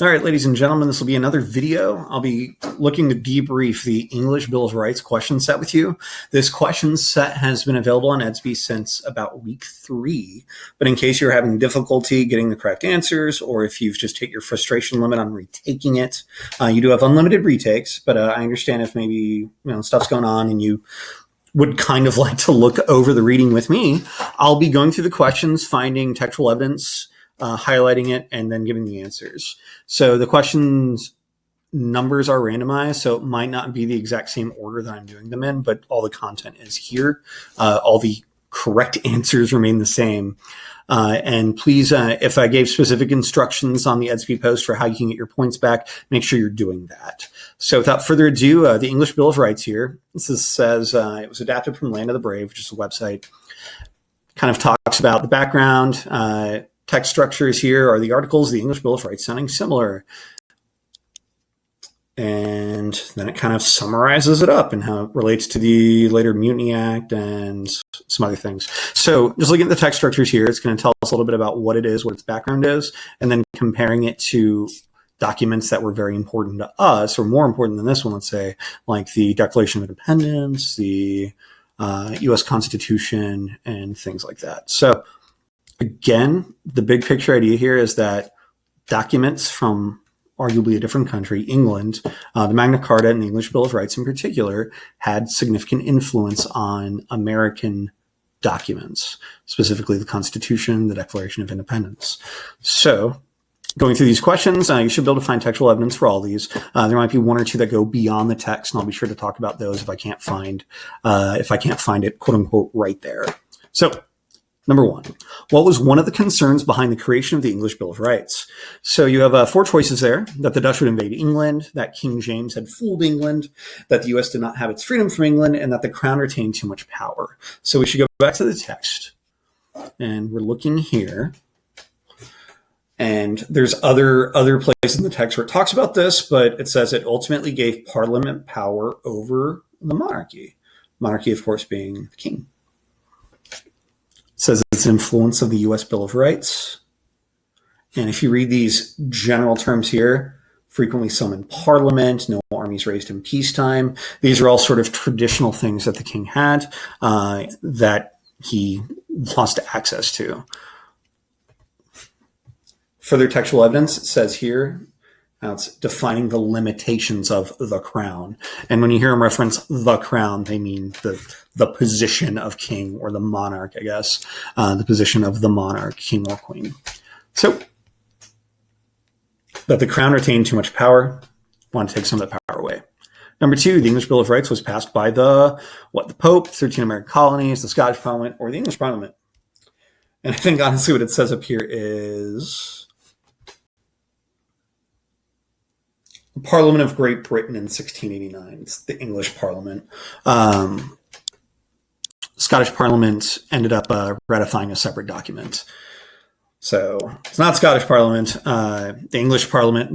All right, ladies and gentlemen, this will be another video. I'll be looking to debrief the English Bill of Rights question set with you. This question set has been available on Edsby since about week 3, but in case you're having difficulty getting the correct answers, or if you've just hit your frustration limit on retaking it, you do have unlimited retakes, but I understand if maybe stuff's going on and you would kind of like to look over the reading with me. I'll be going through the questions, finding textual evidence, highlighting it, and then giving the answers. So the questions numbers are randomized, so it might not be the exact same order that I'm doing them in, but all the content is here. All the correct answers remain the same. And please, if I gave specific instructions on the Edsby post for how you can get your points back, make sure you're doing that. So without further ado, the English Bill of Rights here. This says it was adapted from Land of the Brave, which is a website. Kind of talks about the background. Text structures here are the articles of the English Bill of Rights sounding similar. And then it kind of summarizes it up and how it relates to the later Mutiny Act and some other things. So just looking at the text structures here, it's going to tell us a little bit about what it is, what its background is, and then comparing it to documents that were very important to us, or more important than this one, let's say, like the Declaration of Independence, the U.S. Constitution, and things like that. So again, the big picture idea here is that documents from arguably a different country, England, the Magna Carta and the English Bill of Rights in particular, had significant influence on American documents, specifically the Constitution, the Declaration of Independence. So going through these questions, you should be able to find textual evidence for all these. There might be one or two that go beyond the text, and I'll be sure to talk about those if I can't find it, quote unquote, right there. So number one, what was one of the concerns behind the creation of the English Bill of Rights? So you have 4 choices there: that the Dutch would invade England, that King James had fooled England, that the U.S. did not have its freedom from England, and that the crown retained too much power. So we should go back to the text, and we're looking here. And there's other places in the text where it talks about this, but it says it ultimately gave Parliament power over the monarchy. Monarchy, of course, being the king. Says its influence of the U.S. Bill of Rights. And if you read these general terms here, frequently summoned Parliament, no armies raised in peacetime. These are all sort of traditional things that the king had that he lost access to. Further textual evidence, it says here, it's defining the limitations of the crown. And when you hear them reference the crown, they mean the position of king, or the monarch, I guess. The position of the monarch, king or queen. So, that the crown retained too much power, want to take some of the power away. Number 2, the English Bill of Rights was passed by the Pope, 13 American colonies, the Scottish Parliament, or the English Parliament. And I think honestly what it says up here is the Parliament of Great Britain in 1689. It's the English Parliament. Scottish Parliament ended up ratifying a separate document. So it's not Scottish Parliament. The English Parliament,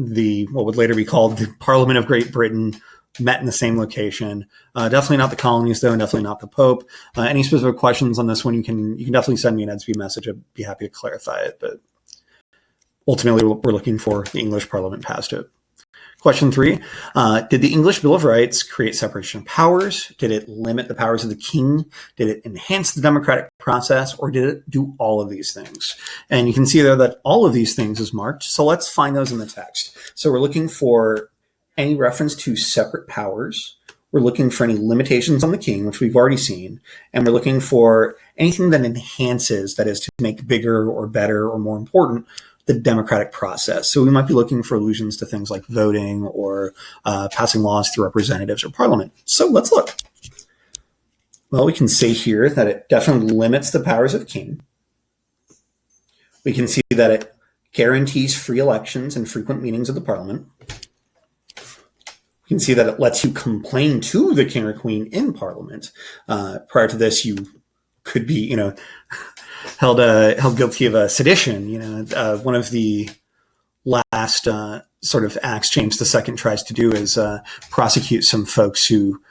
what would later be called the Parliament of Great Britain, met in the same location. Definitely not the colonies, though, and definitely not the Pope. Any specific questions on this one, you can definitely send me an Edsby message. I'd be happy to clarify it. But ultimately, we're looking for the English Parliament passed it. Question 3, did the English Bill of Rights create separation of powers? Did it limit the powers of the king? Did it enhance the democratic process? Or did it do all of these things? And you can see there that all of these things is marked. So let's find those in the text. So we're looking for any reference to separate powers. We're looking for any limitations on the king, which we've already seen. And we're looking for anything that enhances, that is to make bigger or better or more important, the democratic process. So we might be looking for allusions to things like voting or passing laws through representatives or parliament. So let's look. Well, we can say here that it definitely limits the powers of king. We can see that it guarantees free elections and frequent meetings of the parliament. We can see that it lets you complain to the king or queen in parliament. Prior to this, you could be, held guilty of sedition. One of the last sort of acts James II tries to do is prosecute some folks who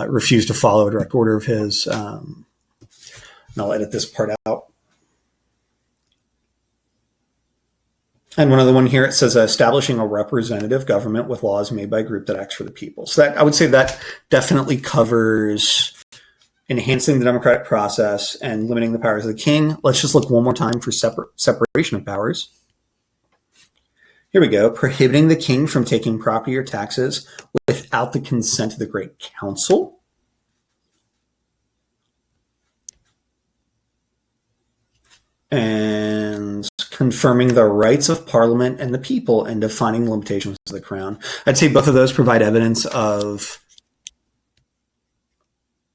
refuse to follow a direct order of his. And I'll edit this part out. And one other one here, it says establishing a representative government with laws made by a group that acts for the people. So that I would say that definitely covers enhancing the democratic process and limiting the powers of the king. Let's just look one more time for separation of powers. Here we go. Prohibiting the king from taking property or taxes without the consent of the Great Council. And confirming the rights of Parliament and the people and defining limitations of the crown. I'd say both of those provide evidence of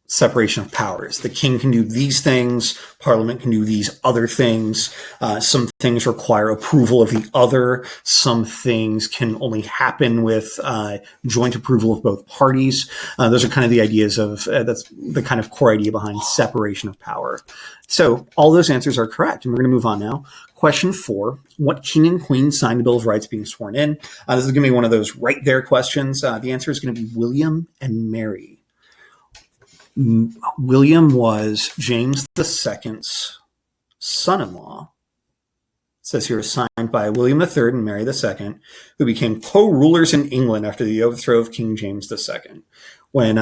separation of powers. The king can do these things, Parliament can do these other things. Some things require approval of the other. Some things can only happen with joint approval of both parties. Those are kind of the ideas of, that's the kind of core idea behind separation of power. So all those answers are correct, and we're going to move on now. Question 4, what king and queen signed the Bill of Rights being sworn in? This is going to be one of those right there questions. The answer is going to be William and Mary. William was James II's son-in-law. It says here, signed by William III and Mary II, who became co-rulers in England after the overthrow of King James II. When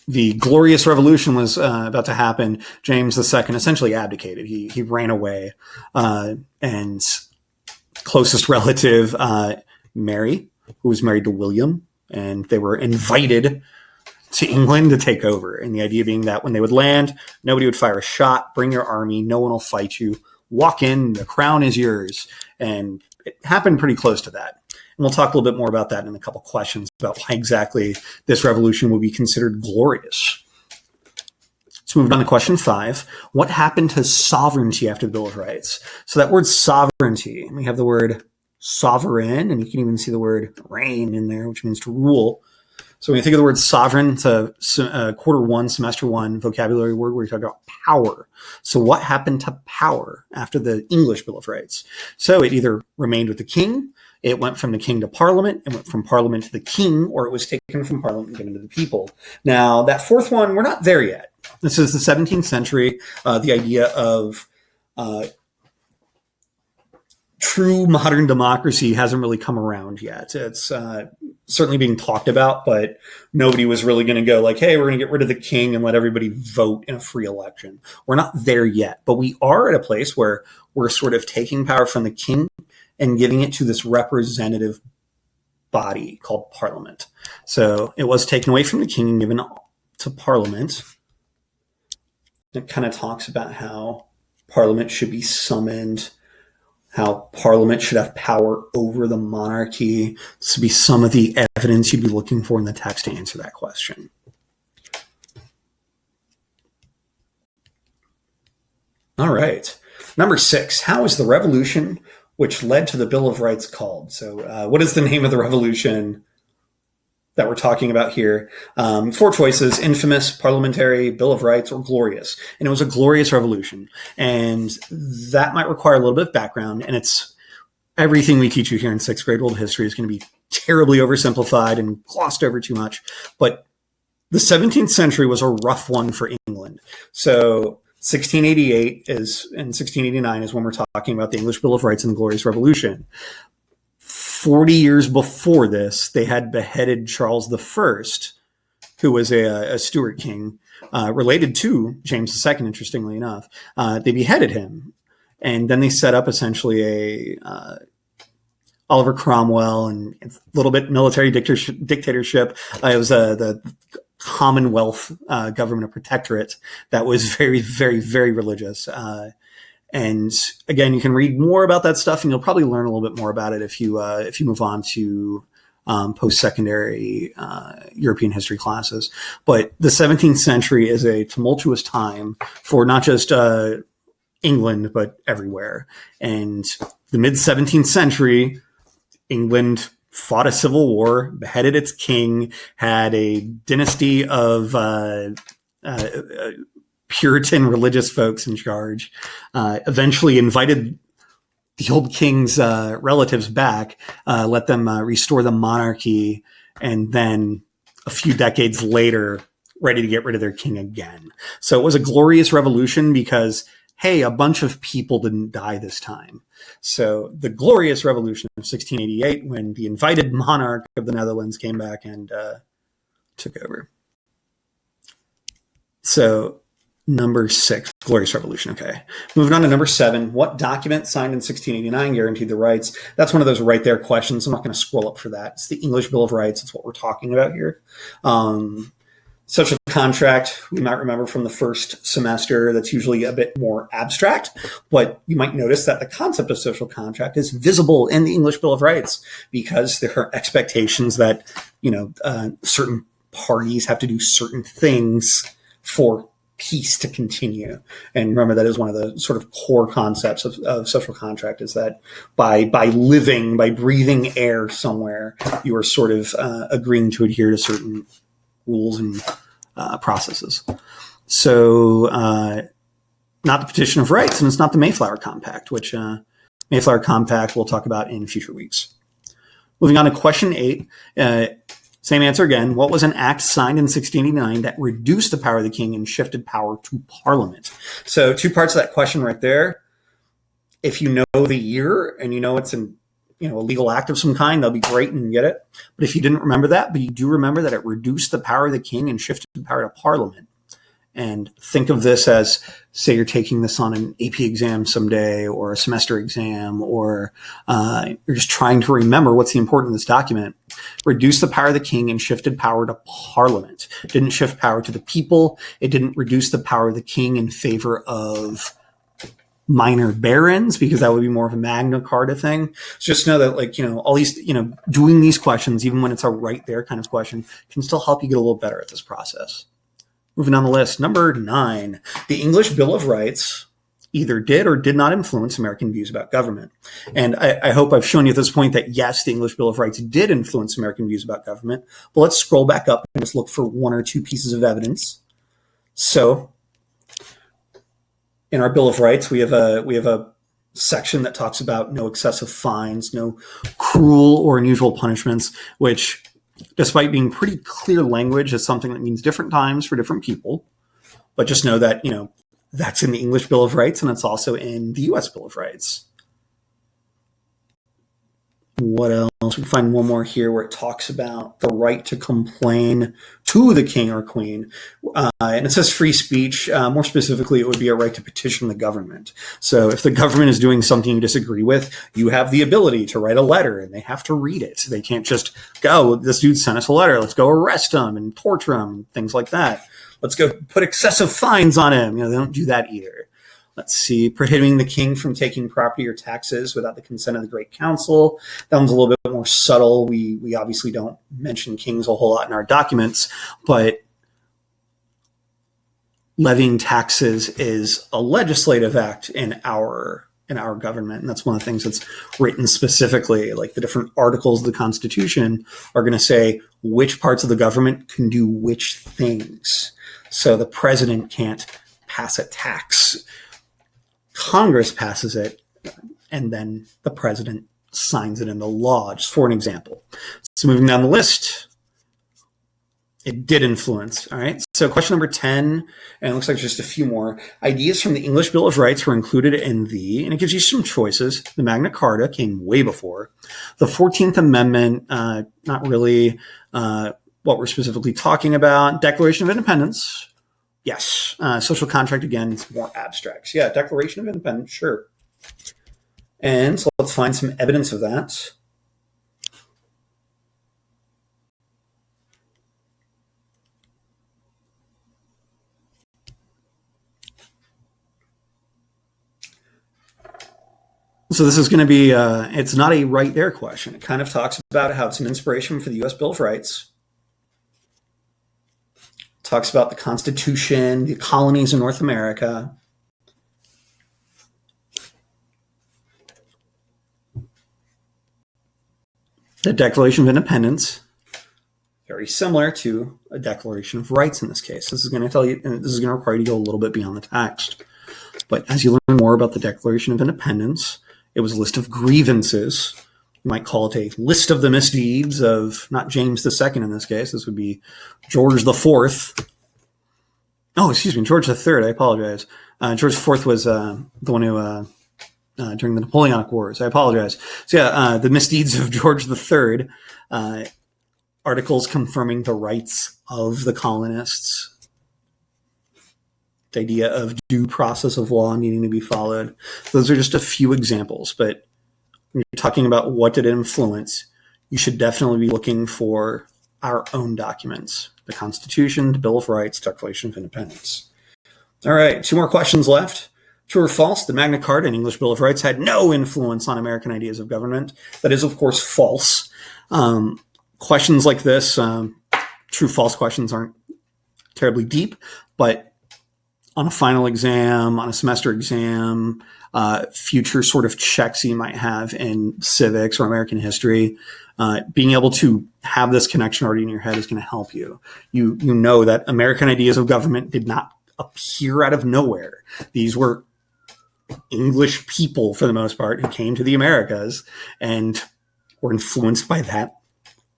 the Glorious Revolution was about to happen, James II essentially abdicated. He ran away, and closest relative, Mary, who was married to William, and they were invited to England to take over. And the idea being that when they would land, nobody would fire a shot, bring your army, no one will fight you, walk in, the crown is yours. And it happened pretty close to that. And we'll talk a little bit more about that in a couple questions about why exactly this revolution would be considered glorious. Let's move on to question 5. What happened to sovereignty after the Bill of Rights? So that word sovereignty, we have the word sovereign, and you can even see the word reign in there, which means to rule. So when you think of the word sovereign, it's a quarter 1, semester 1 vocabulary word where you talk about power. So what happened to power after the English Bill of Rights? So it either remained with the king, it went from the king to Parliament, it went from Parliament to the king, or it was taken from Parliament and given to the people. Now, that fourth one, we're not there yet. This is the 17th century, the idea of true modern democracy hasn't really come around yet. It's certainly being talked about, but nobody was really going to go like, hey, we're going to get rid of the king and let everybody vote in a free election. We're not there yet, but we are at a place where we're sort of taking power from the king and giving it to this representative body called Parliament. So it was taken away from the king and given to Parliament. It kind of talks about how Parliament should be summoned, how Parliament should have power over the monarchy. This would be some of the evidence you'd be looking for in the text to answer that question. All right. Number 6, how is the revolution which led to the Bill of Rights called? So what is the name of the revolution that we're talking about here? 4 choices: infamous, parliamentary, Bill of Rights, or glorious. And it was a glorious revolution. And that might require a little bit of background. And it's everything we teach you here in 6th grade world history is going to be terribly oversimplified and glossed over too much. But the 17th century was a rough one for England. So 1688 and 1689 is when we're talking about the English Bill of Rights and the Glorious Revolution. 40 years before this, they had beheaded Charles I, who was a Stuart king, related to James II, interestingly enough. They beheaded him. And then they set up essentially a Oliver Cromwell and a little bit military dictatorship. It was the Commonwealth government, a protectorate that was very, very, very religious. And again, you can read more about that stuff, and you'll probably learn a little bit more about it if you move on to post-secondary European history classes. But the 17th century is a tumultuous time for not just England, but everywhere. And the mid-17th century, England fought a civil war, beheaded its king, had a dynasty of Puritan religious folks in charge, eventually invited the old king's relatives back, let them restore the monarchy, and then a few decades later, ready to get rid of their king again. So it was a glorious revolution because hey, a bunch of people didn't die this time. So the glorious revolution of 1688, when the invited monarch of the Netherlands came back and took over. So number 6, glorious revolution. Okay. Moving on to number 7, what document signed in 1689 guaranteed the rights? That's one of those right there questions. I'm not going to scroll up for that. It's the English Bill of Rights. It's what we're talking about here. Social contract, we might remember from the first semester, that's usually a bit more abstract, but you might notice that the concept of social contract is visible in the English Bill of Rights because there are expectations that, certain parties have to do certain things for peace to continue. And remember, that is one of the sort of core concepts of social contract, is that by living, by breathing air somewhere, you are sort of agreeing to adhere to certain rules and processes. So not the Petition of Rights, and it's not the Mayflower Compact, which Mayflower Compact we'll talk about in future weeks. Moving on to question 8, same answer again. What was an act signed in 1689 that reduced the power of the king and shifted power to Parliament? So 2 parts of that question right there. If you know the year and you know it's a legal act of some kind, that'll be great and you get it. But if you didn't remember that, but you do remember that it reduced the power of the king and shifted the power to Parliament, and think of this as, say you're taking this on an AP exam someday or a semester exam, or you're just trying to remember what's the importance of this document. Reduce the power of the king and shifted power to Parliament. It didn't shift power to the people. It didn't reduce the power of the king in favor of minor barons, because that would be more of a Magna Carta thing. So just know that, all these, doing these questions, even when it's a right there kind of question, can still help you get a little better at this process. Moving on the list, number 9, the English Bill of Rights either did or did not influence American views about government. And I hope I've shown you at this point that yes, the English Bill of Rights did influence American views about government. But let's scroll back up and just look for 1 or 2 pieces of evidence. So in our Bill of Rights, we have a section that talks about no excessive fines, no cruel or unusual punishments, which, despite being pretty clear language, is something that means different times for different people. But just know that, that's in the English Bill of Rights, and it's also in the U.S. Bill of Rights. What else? We find one more here where it talks about the right to complain to the king or queen. And it says free speech. More specifically, it would be a right to petition the government. So if the government is doing something you disagree with, you have the ability to write a letter, and they have to read it. They can't just go, this dude sent us a letter, let's go arrest him and torture him, and things like that. Let's go put excessive fines on him. They don't do that either. Let's see, prohibiting the king from taking property or taxes without the consent of the Great Council. That one's a little bit more subtle. We obviously don't mention kings a whole lot in our documents, but levying taxes is a legislative act in our government. And that's one of the things that's written specifically. Like, the different articles of the Constitution are going to say which parts of the government can do which things. So the president can't pass a tax. Congress passes it, and then the president signs it into law, just for an example. So moving down the list, it did influence. All right. So question number 10, and it looks like just a few more. Ideas from the English Bill of Rights were included in and it gives you some choices. The Magna Carta came way before. The 14th Amendment, not really what we're specifically talking about. Declaration of Independence. Yes. Social contract, again, it's more abstract. So yeah, Declaration of Independence, sure. And so let's find some evidence of that. So this is going to be, it's not a right there question. It kind of talks about how it's an inspiration for the U.S. Bill of Rights. Talks about the Constitution, the colonies in North America. The Declaration of Independence, very similar to a Declaration of Rights in this case. This is going to tell you, and this is going to require you to go a little bit beyond the text. But as you learn more about the Declaration of Independence, it was a list of grievances. You might call it a list of the misdeeds of not James II in this case. This would be George IV. Oh, excuse me, George III. I apologize. George IV was the one who, during the Napoleonic Wars. I apologize. So yeah, the misdeeds of George III, articles confirming the rights of the colonists, the idea of due process of law needing to be followed. Those are just a few examples, but when you're talking about what did it influence, you should definitely be looking for our own documents, the Constitution, the Bill of Rights, Declaration of Independence. All right, 2 more questions left. True or false, the Magna Carta and English Bill of Rights had no influence on American ideas of government. That is, of course, false. Questions like this, true, false questions aren't terribly deep, but on a final exam, on a semester exam, future sort of checks you might have in civics or American history, being able to have this connection already in your head is going to help you. You know that American ideas of government did not appear out of nowhere. These were English people, for the most part, who came to the Americas and were influenced by that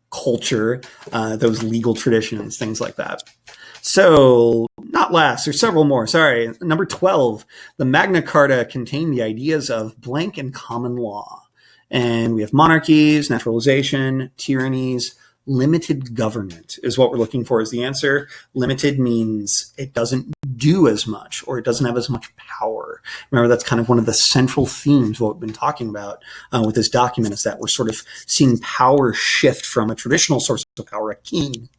culture, those legal traditions, things like that. So, not last, there's several more. Sorry. Number 12, the Magna Carta contained the ideas of blank and common law. And we have monarchies, naturalization, tyrannies, limited government is what we're looking for as the answer. Limited means it doesn't do as much, or it doesn't have as much power. Remember, that's kind of one of the central themes of what we've been talking about with this document, is that we're sort of seeing power shift from a traditional source of power, a king,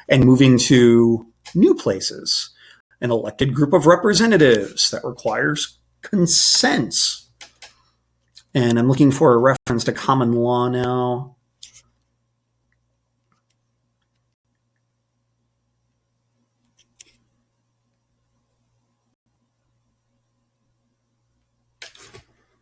and moving to new places, an elected group of representatives that requires consent. And I'm looking for a reference to common law now.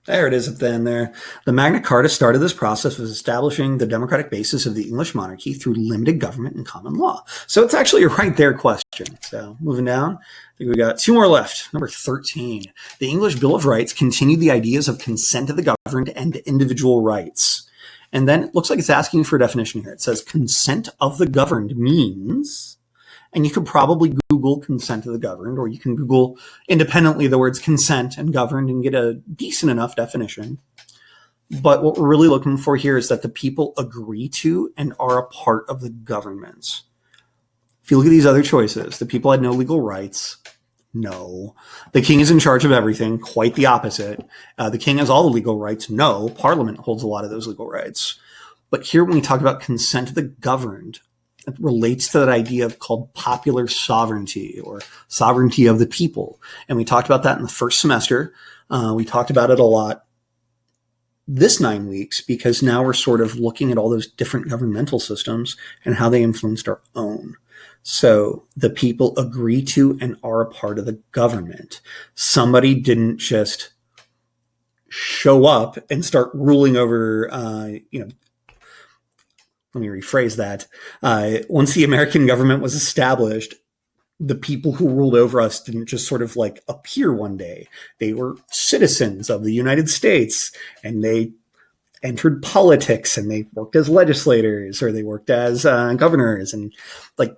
There it is at the end there. The Magna Carta started this process of establishing the democratic basis of the English monarchy through limited government and common law. So it's actually a right there question. So moving down, I think we got 2 more left. Number 13. The English Bill of Rights continued the ideas of consent of the governed and individual rights. And then it looks like it's asking for a definition here. It says consent of the governed means, and you could probably Google consent of the governed, or you can Google independently the words consent and governed and get a decent enough definition. But what we're really looking for here is that the people agree to and are a part of the government. If you look at these other choices, the people had no legal rights. No. The king is in charge of everything. Quite the opposite. The king has all the legal rights. No. Parliament holds a lot of those legal rights. But here, when we talk about consent of the governed, it relates to that idea of called popular sovereignty, or sovereignty of the people. And we talked about that in the first semester. We talked about it a lot this 9 weeks, because now we're sort of looking at all those different governmental systems and how they influenced our own. So the people agree to and are a part of the government. Somebody didn't just show up and start ruling over, let me rephrase that. Once the American government was established, the people who ruled over us didn't just sort of like appear one day. They were citizens of the United States, and they entered politics, and they worked as legislators, or they worked as governors. And like,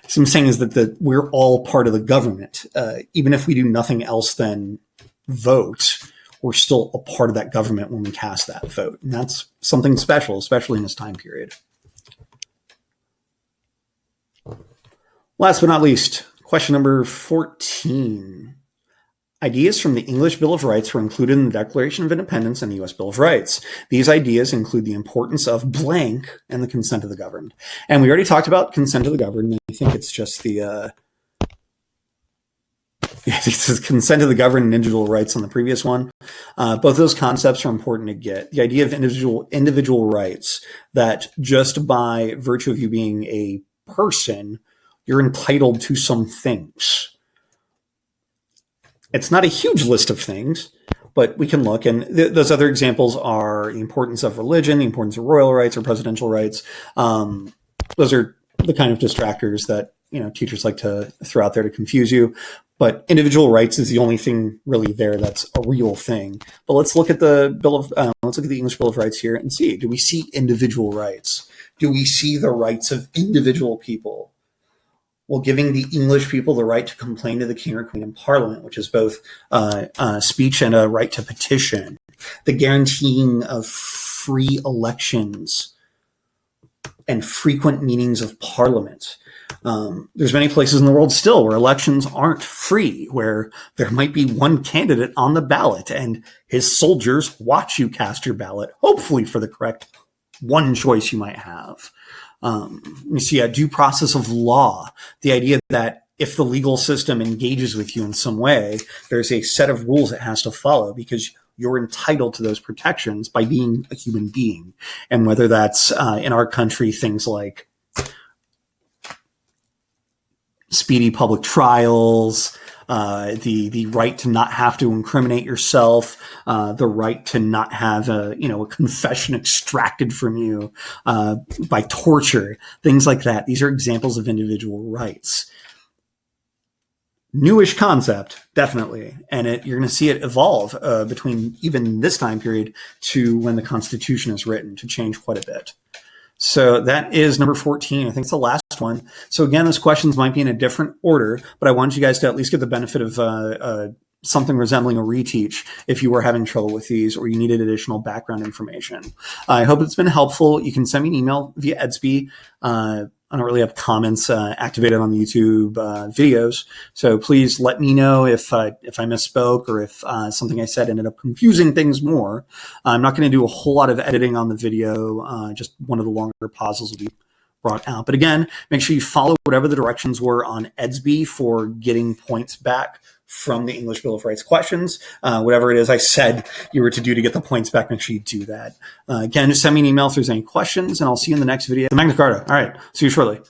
so I'm saying is that we're all part of the government. Even if we do nothing else than vote, we're still a part of that government when we cast that vote. And that's something special, especially in this time period. Last but not least, question number 14. Ideas from the English Bill of Rights were included in the Declaration of Independence and the U.S. Bill of Rights. These ideas include the importance of blank and the consent of the governed. And we already talked about consent of the governed. I think it's just the consent of the governed and individual rights on the previous one. Both those concepts are important to get. The idea of individual rights, that just by virtue of you being a person, you're entitled to some things. It's not a huge list of things, but we can look. And those other examples are the importance of religion, the importance of royal rights or presidential rights. Those are the kind of distractors that teachers like to throw out there to confuse you. But individual rights is the only thing really there that's a real thing. But let's look at the English Bill of Rights here and see, do we see individual rights? Do we see the rights of individual people? Well, giving the English people the right to complain to the king or queen in parliament, which is both speech and a right to petition. The guaranteeing of free elections and frequent meetings of parliament. There's many places in the world still where elections aren't free, where there might be one candidate on the ballot and his soldiers watch you cast your ballot, hopefully for the correct one choice you might have. You see a due process of law, the idea that if the legal system engages with you in some way, there's a set of rules it has to follow because you're entitled to those protections by being a human being. And whether that's in our country, things like speedy public trials, the right to not have to incriminate yourself, the right to not have a confession extracted from you by torture, things like that. These are examples of individual rights. Newish concept, definitely. And you're going to see it evolve between even this time period to when the Constitution is written to change quite a bit. So that is number 14. I think it's the last one. So again, those questions might be in a different order, but I wanted you guys to at least get the benefit of something resembling a reteach if you were having trouble with these or you needed additional background information. I hope it's been helpful. You can send me an email via Edsby. I don't really have comments activated on the YouTube videos, so please let me know if I misspoke or if something I said ended up confusing things more. I'm not going to do a whole lot of editing on the video. Just one of the longer pauses will be brought out. But again, make sure you follow whatever the directions were on Edsby for getting points back from the English Bill of Rights questions. Whatever it is I said you were to do to get the points back, make sure you do that. Again, just send me an email if there's any questions, and I'll see you in the next video. The Magna Carta. All right. See you shortly.